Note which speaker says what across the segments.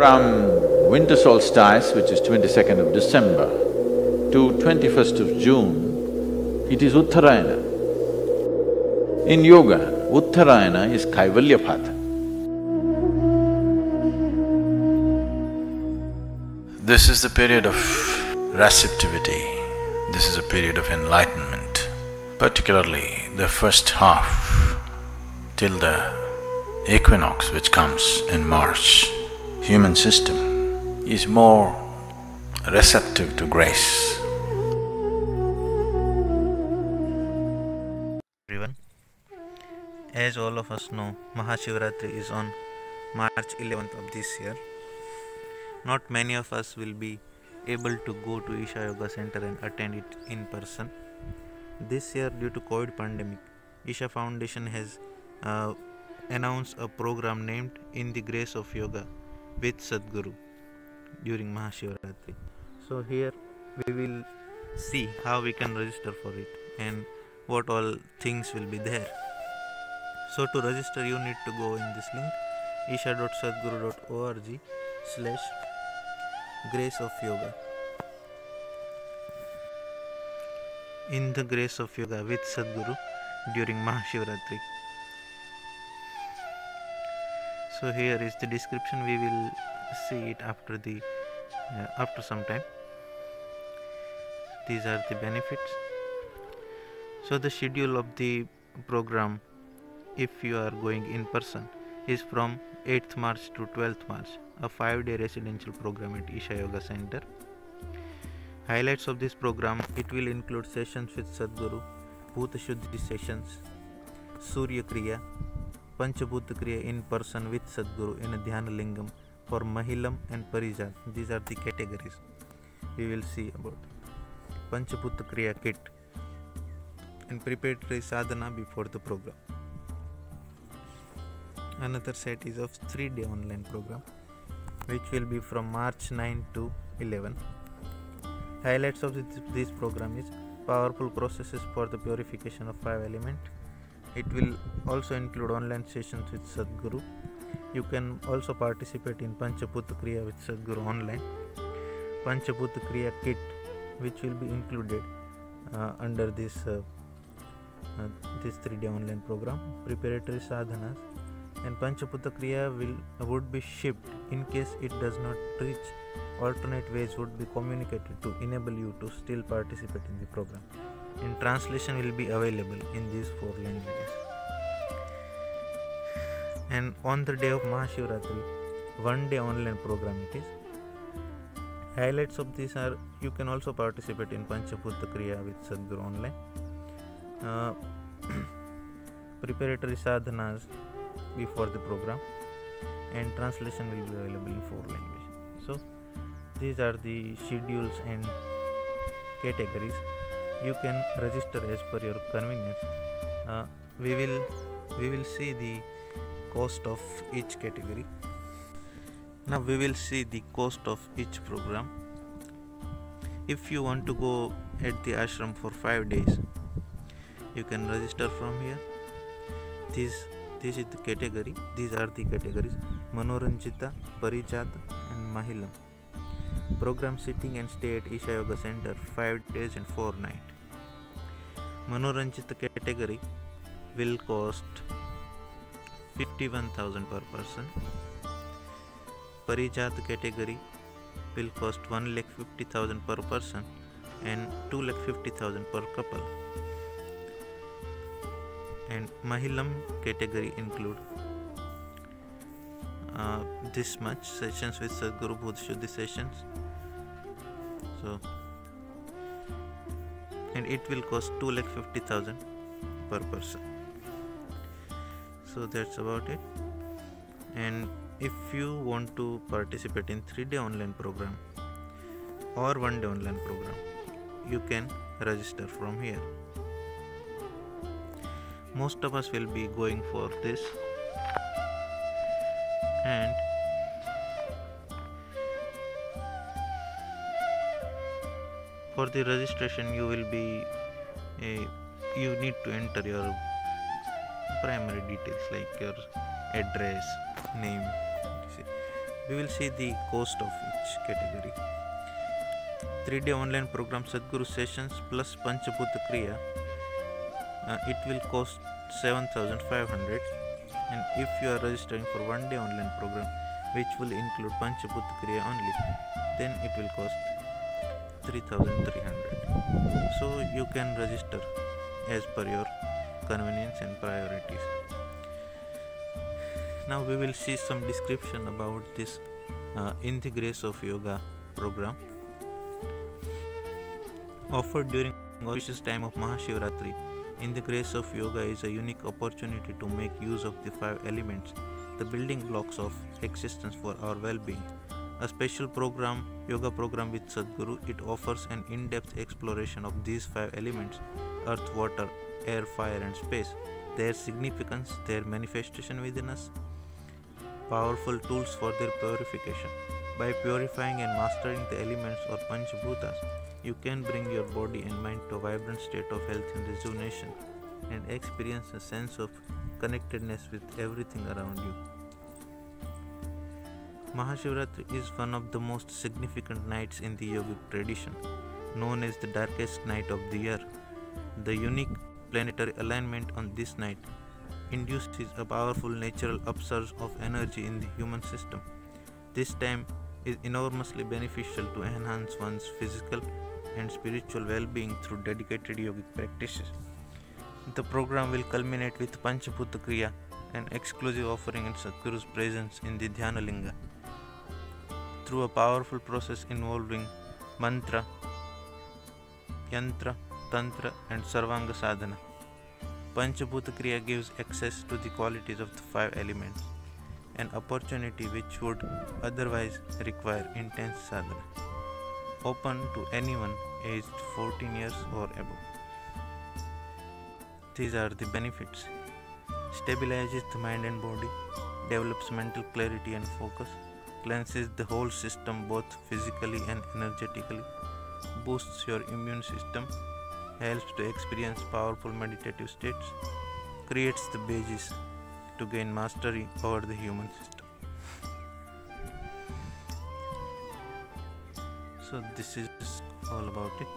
Speaker 1: From winter solstice, which is 22nd of December, to 21st of June, it is Uttarayana. In yoga, Uttarayana is Kaivalyapada. This is the period of receptivity, this is a period of enlightenment, particularly the first half till the equinox which comes in March. Human system is more receptive to grace.
Speaker 2: Everyone, as all of us know, Mahashivratri is on March 11th of this year. Not many of us will be able to go to Isha Yoga Center and attend it in person. This year, due to COVID pandemic, Isha Foundation has announced a program named In the Grace of Yoga with Sadhguru during Mahashivratri. So here we will see how we can register for it and what all things will be there. So to register you need to go in this link isha.sadhguru.org/grace of yoga. In the grace of yoga with Sadhguru during Mahashivratri. So here is the description. We will see it after some time. These are the benefits. So the schedule of the program, if you are going in person, is from 8th March to 12th March, a 5-day residential program at Isha Yoga Center. Highlights of this program: it will include sessions with Sadhguru, Bhuta Shuddhi sessions, Surya Kriya, Panchabhuta Kriya in person with Sadhguru in a Dhyana Lingam for Mahilam and Parijat. These are the categories we will see about. Panchabhuta Kriya kit and preparatory sadhana before the program. Another set is of 3-day online program which will be from March 9 to 11. Highlights of this program is powerful processes for the purification of 5 elements. It will also include online sessions with Sadhguru. You can also participate in Panchabhuta Kriya with Sadhguru online. Panchabhuta Kriya kit which will be included under this 3-day online program. Preparatory sadhanas and Panchabhuta Kriya would be shipped in case it does not reach. Alternate ways would be communicated to enable you to still participate in the program. And translation will be available in these 4 languages. And on the day of Mahashivratri, 1-day online program it is. Highlights of these are: you can also participate in Panchabhuta Kriya with Sadhguru online. Preparatory sadhanas before the program, and translation will be available in 4 languages. So these are the schedules and categories. You can register as per your convenience. We will see the cost of each category. Now we will see the cost of each program. If you want to go at the ashram for 5 days, you can register from here. This is the category. These are the categories: Manoranjita, Parijat and Mahilam. Program sitting and stay at Isha Yoga Center 5 days and 4 nights. Manoranjita category will cost 51,000 per person. Parijat category will cost 1,50,000 per person and 2,50,000 per couple. And Mahilam category include this much sessions with Sadhguru, Bhuta Shuddhi sessions. So, and it will cost 2,50,000 per person. So that's about it. And if you want to participate in 3-day online program or 1-day online program, you can register from here. Most of us will be going for this, and for the registration you need to enter your primary details like your address, name, We will see the cost of each category. 3-day online program Sadhguru Sessions plus Panchabhuta Kriya, it will cost 7,500, and if you are registering for 1-day online program which will include Panchabhuta Kriya only, then it will cost 3,300. So you can register as per your convenience and priorities. Now we will see some description about this In the Grace of Yoga program. Offered during auspicious time of Mahashivratri, In the Grace of Yoga is a unique opportunity to make use of the 5 elements, the building blocks of existence for our well-being. A special program, yoga program with Sadhguru, it offers an in-depth exploration of these 5 elements: earth, water, air, fire and space, their significance, their manifestation within us, powerful tools for their purification. By purifying and mastering the elements or Panchabhutas, you can bring your body and mind to a vibrant state of health and rejuvenation and experience a sense of connectedness with everything around you. Mahashivratri is one of the most significant nights in the yogic tradition, known as the darkest night of the year. The unique planetary alignment on this night induces a powerful natural upsurge of energy in the human system. This time is enormously beneficial to enhance one's physical and spiritual well-being through dedicated yogic practices. The program will culminate with Panchabhuta Kriya, an exclusive offering in Sadhguru's presence in the Dhyanalinga. Through a powerful process involving mantra, yantra, tantra and sarvanga sadhana, Panchabhuta Kriya gives access to the qualities of the 5 elements, an opportunity which would otherwise require intense sadhana. Open to anyone aged 14 years or above. These are the benefits: stabilizes the mind and body, develops mental clarity and focus, cleanses the whole system both physically and energetically, boosts your immune system, helps to experience powerful meditative states, creates the basis to gain mastery over the human system. So this is all about it.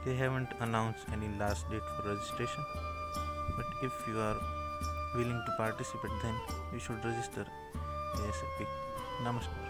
Speaker 2: They haven't announced any last date for registration, but if you are willing to participate, then you should register ASAP. Namaste.